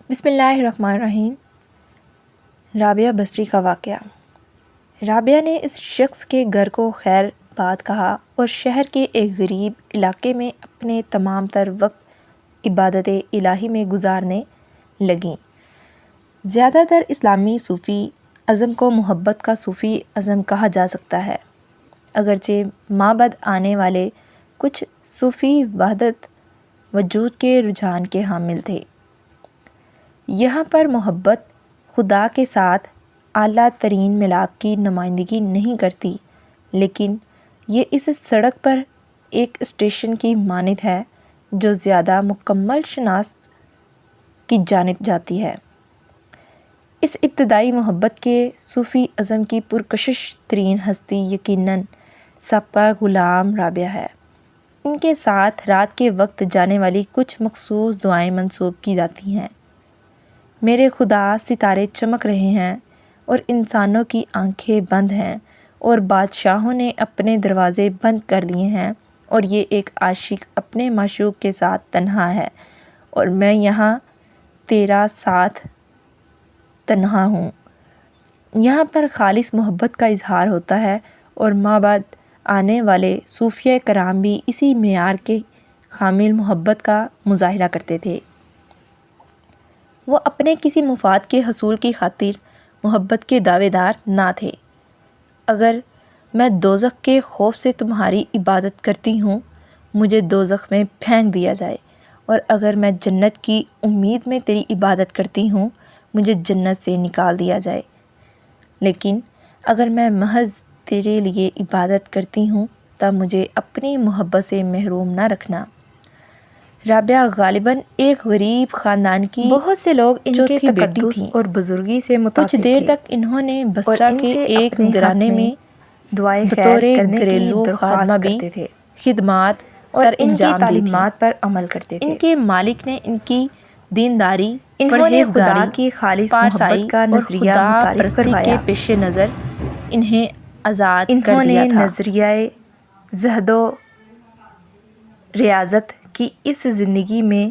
بسم اللہ الرحمن الرحیم۔ رابعہ بصری کا واقعہ۔ رابعہ نے اس شخص کے گھر کو خیر باد کہا اور شہر کے ایک غریب علاقے میں اپنے تمام تر وقت عبادت الہی میں گزارنے لگیں۔ زیادہ تر اسلامی صوفی ازم کو محبت کا صوفی ازم کہا جا سکتا ہے، اگرچہ مابعد آنے والے کچھ صوفی وحدت وجود کے رجحان کے حامل تھے۔ یہاں پر محبت خدا کے ساتھ اعلیٰ ترین ملاپ کی نمائندگی نہیں کرتی، لیکن یہ اس سڑک پر ایک اسٹیشن کی مانند ہے جو زیادہ مکمل شناخت کی جانب جاتی ہے۔ اس ابتدائی محبت کے صوفی ازم کی پرکشش ترین ہستی یقیناً سابقہ غلام رابعہ ہے۔ ان کے ساتھ رات کے وقت جانے والی کچھ مخصوص دعائیں منسوب کی جاتی ہیں۔ میرے خدا، ستارے چمک رہے ہیں اور انسانوں کی آنکھیں بند ہیں اور بادشاہوں نے اپنے دروازے بند کر دیے ہیں، اور یہ ایک عاشق اپنے معشوق کے ساتھ تنہا ہے، اور میں یہاں تیرا ساتھ تنہا ہوں۔ یہاں پر خالص محبت کا اظہار ہوتا ہے، اور مابعد آنے والے صوفیہ کرام بھی اسی معیار کے حامل محبت کا مظاہرہ کرتے تھے۔ وہ اپنے کسی مفاد کے حصول کی خاطر محبت کے دعوے دار نہ تھے۔ اگر میں دوزخ کے خوف سے تمہاری عبادت کرتی ہوں، مجھے دوزخ میں پھینک دیا جائے، اور اگر میں جنت کی امید میں تیری عبادت کرتی ہوں، مجھے جنت سے نکال دیا جائے، لیکن اگر میں محض تیرے لیے عبادت کرتی ہوں تب مجھے اپنی محبت سے محروم نہ رکھنا۔ رابعہ غالباً ایک غریب خاندان کی بہت سے لوگ ان کے تقدس اور بزرگی سے متاثر تھے۔ کچھ دیر تک انہوں نے بصرہ کے ایک گھرانے میں بطور گھریلو خادمہ بھی خدمات اور ان کی تعلیمات پر عمل کرتے تھے۔ ان کے مالک نے ان کی دینداری، پرہیزگاری کی خالص محبت کا نظریہ متعارف کروایا۔ کے پیش نظر انہیں آزاد کر دیا تھا۔ انہوں نے نظریہ زہد و ریاضت کی اس زندگی میں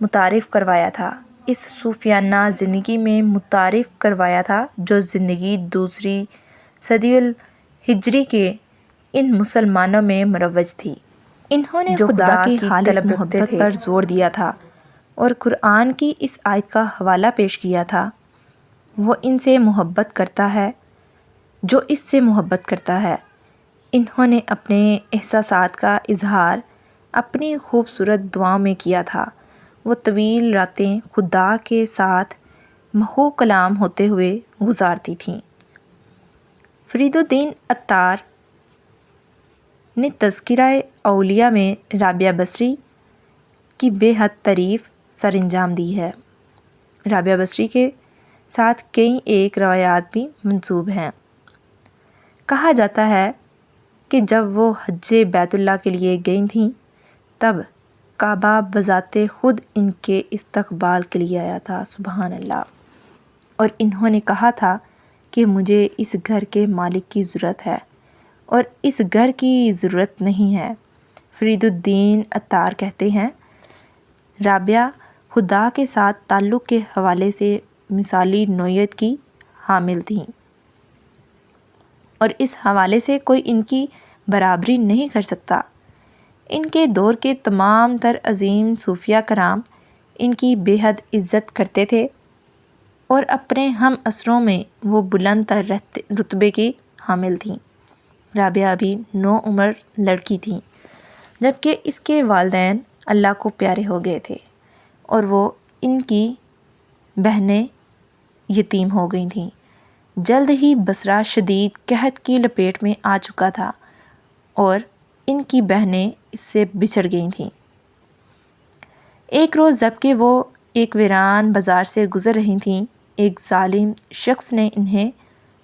متعارف کروایا تھا، اس صوفیانہ زندگی میں متعارف کروایا تھا جو زندگی دوسری صدی الہجری کے ان مسلمانوں میں مروج تھی۔ انہوں نے خدا کی خالص محبت پر زور دیا تھا اور قرآن کی اس آیت کا حوالہ پیش کیا تھا، وہ ان سے محبت کرتا ہے جو اس سے محبت کرتا ہے۔ انہوں نے اپنے احساسات کا اظہار اپنی خوبصورت دعاؤں میں کیا تھا۔ وہ طویل راتیں خدا کے ساتھ محو کلام ہوتے ہوئے گزارتی تھیں۔ فرید الدین عطار نے تذکرہ اولیاء میں رابعہ بصری کی بے حد تعریف سر انجام دی ہے۔ رابعہ بصری کے ساتھ کئی ایک روایات بھی منسوب ہیں۔ کہا جاتا ہے کہ جب وہ حج بیت اللہ کے لیے گئی تھیں تب کعبہ بذات خود ان کے استقبال کے لیے آیا تھا، سبحان اللہ، اور انہوں نے کہا تھا کہ مجھے اس گھر کے مالک کی ضرورت ہے اور اس گھر کی ضرورت نہیں ہے۔ فرید الدین عطار کہتے ہیں، رابعہ خدا کے ساتھ تعلق کے حوالے سے مثالی نوعیت کی حامل تھیں، اور اس حوالے سے کوئی ان کی برابری نہیں کر سکتا۔ ان کے دور کے تمام تر عظیم صوفیہ کرام ان کی بے حد عزت کرتے تھے، اور اپنے ہم عصروں میں وہ بلند تر رتبے کی حامل تھیں۔ رابعہ ابھی نوعمر لڑکی تھیں جبکہ اس کے والدین اللہ کو پیارے ہو گئے تھے، اور وہ ان کی بہنیں یتیم ہو گئی تھیں۔ جلد ہی بصرہ شدید قحط کی لپیٹ میں آ چکا تھا اور ان کی بہنیں اس سے بچھڑ گئی تھیں۔ ایک روز جبکہ وہ ایک ویران بازار سے گزر رہی تھیں، ایک ظالم شخص نے انہیں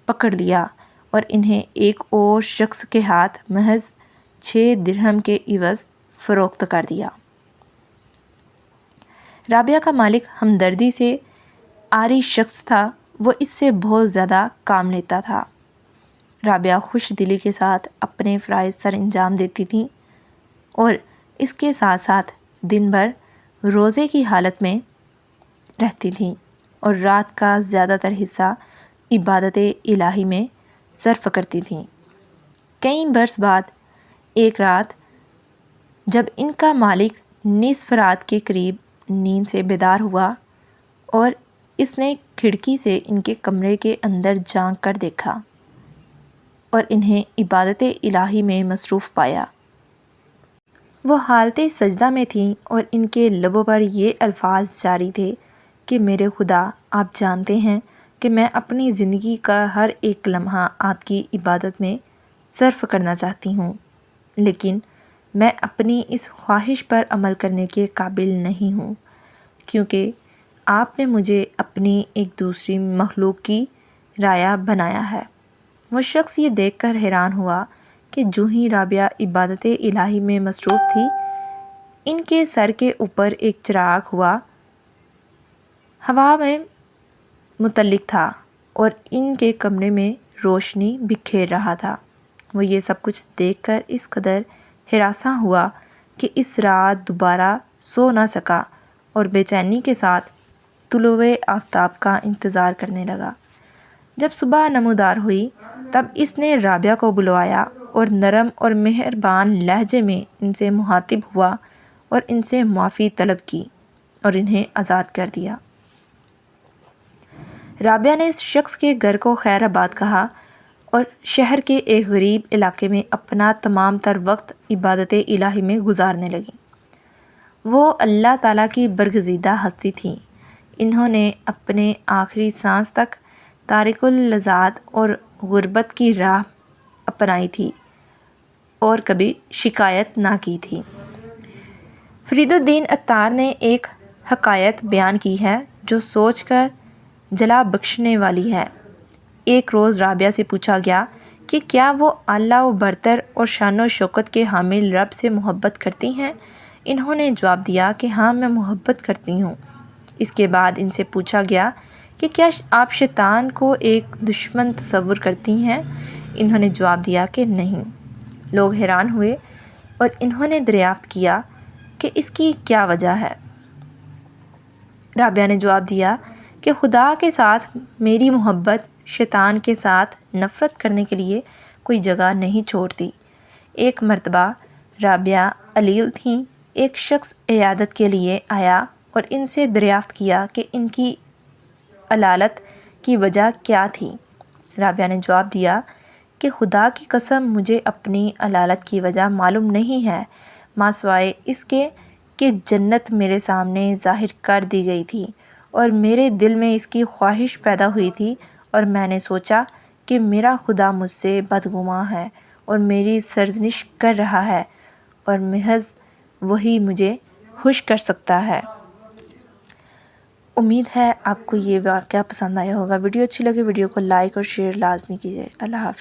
پکڑ لیا اور انہیں ایک اور شخص کے ہاتھ محض 6 درہم کے عوض فروخت کر دیا۔ رابعہ کا مالک ہمدردی سے عاری شخص تھا، وہ اس سے بہت زیادہ کام لیتا تھا۔ رابعہ خوش دلی کے ساتھ اپنے فرائض سر انجام دیتی تھیں اور اس کے ساتھ ساتھ دن بھر روزے کی حالت میں رہتی تھیں اور رات کا زیادہ تر حصہ عبادت الہی میں صرف کرتی تھیں۔ کئی برس بعد ایک رات جب ان کا مالک نصف رات کے قریب نیند سے بیدار ہوا اور اس نے کھڑکی سے ان کے کمرے کے اندر جھانک کر دیکھا اور انہیں عبادت الہی میں مصروف پایا۔ وہ حالت سجدہ میں تھیں اور ان کے لبوں پر یہ الفاظ جاری تھے کہ میرے خدا، آپ جانتے ہیں کہ میں اپنی زندگی کا ہر ایک لمحہ آپ کی عبادت میں صرف کرنا چاہتی ہوں، لیکن میں اپنی اس خواہش پر عمل کرنے کے قابل نہیں ہوں، کیونکہ آپ نے مجھے اپنی ایک دوسری مخلوق کی رعایا بنایا ہے۔ وہ شخص یہ دیکھ کر حیران ہوا کہ جو ہی رابعہ عبادت الہی میں مصروف تھی، ان کے سر کے اوپر ایک چراغ ہوا میں متعلق تھا اور ان کے کمرے میں روشنی بکھیر رہا تھا۔ وہ یہ سب کچھ دیکھ کر اس قدر ہراساں ہوا کہ اس رات دوبارہ سو نہ سکا اور بے چینی کے ساتھ طلوع آفتاب کا انتظار کرنے لگا۔ جب صبح نمودار ہوئی تب اس نے رابعہ کو بلوایا اور نرم اور مہربان لہجے میں ان سے مخاطب ہوا اور ان سے معافی طلب کی اور انہیں آزاد کر دیا۔ رابعہ نے اس شخص کے گھر کو خیر آباد کہا اور شہر کے ایک غریب علاقے میں اپنا تمام تر وقت عبادت الہی میں گزارنے لگی۔ وہ اللہ تعالیٰ کی برگزیدہ ہستی تھیں۔ انہوں نے اپنے آخری سانس تک تارک اللذات اور غربت کی راہ اپنائی تھی اور کبھی شکایت نہ کی تھی۔ فرید الدین عطار نے ایک حکایت بیان کی ہے جو سوچ کر جلا بخشنے والی ہے۔ ایک روز رابعہ سے پوچھا گیا کہ کیا وہ اعلیٰ و برتر اور شان و شوکت کے حامل رب سے محبت کرتی ہیں؟ انہوں نے جواب دیا کہ ہاں، میں محبت کرتی ہوں۔ اس کے بعد ان سے پوچھا گیا کہ کیا آپ شیطان کو ایک دشمن تصور کرتی ہیں؟ انہوں نے جواب دیا کہ نہیں۔ لوگ حیران ہوئے اور انہوں نے دریافت کیا کہ اس کی کیا وجہ ہے۔ رابعہ نے جواب دیا کہ خدا کے ساتھ میری محبت شیطان کے ساتھ نفرت کرنے کے لیے کوئی جگہ نہیں چھوڑتی۔ ایک مرتبہ رابعہ علیل تھیں۔ ایک شخص عیادت کے لیے آیا اور ان سے دریافت کیا کہ ان کی علالت کی وجہ کیا تھی۔ رابعہ نے جواب دیا کہ خدا کی قسم، مجھے اپنی علالت کی وجہ معلوم نہیں ہے، ماں سوائے اس کے کہ جنت میرے سامنے ظاہر کر دی گئی تھی اور میرے دل میں اس کی خواہش پیدا ہوئی تھی اور میں نے سوچا کہ میرا خدا مجھ سے بدگماں ہے اور میری سرزنش کر رہا ہے اور محض وہی مجھے خوش کر سکتا ہے۔ امید ہے آپ کو یہ واقعہ پسند آیا ہوگا۔ ویڈیو اچھی لگے ویڈیو کو لائک اور شیئر لازمی کیجیے۔ اللہ حافظ۔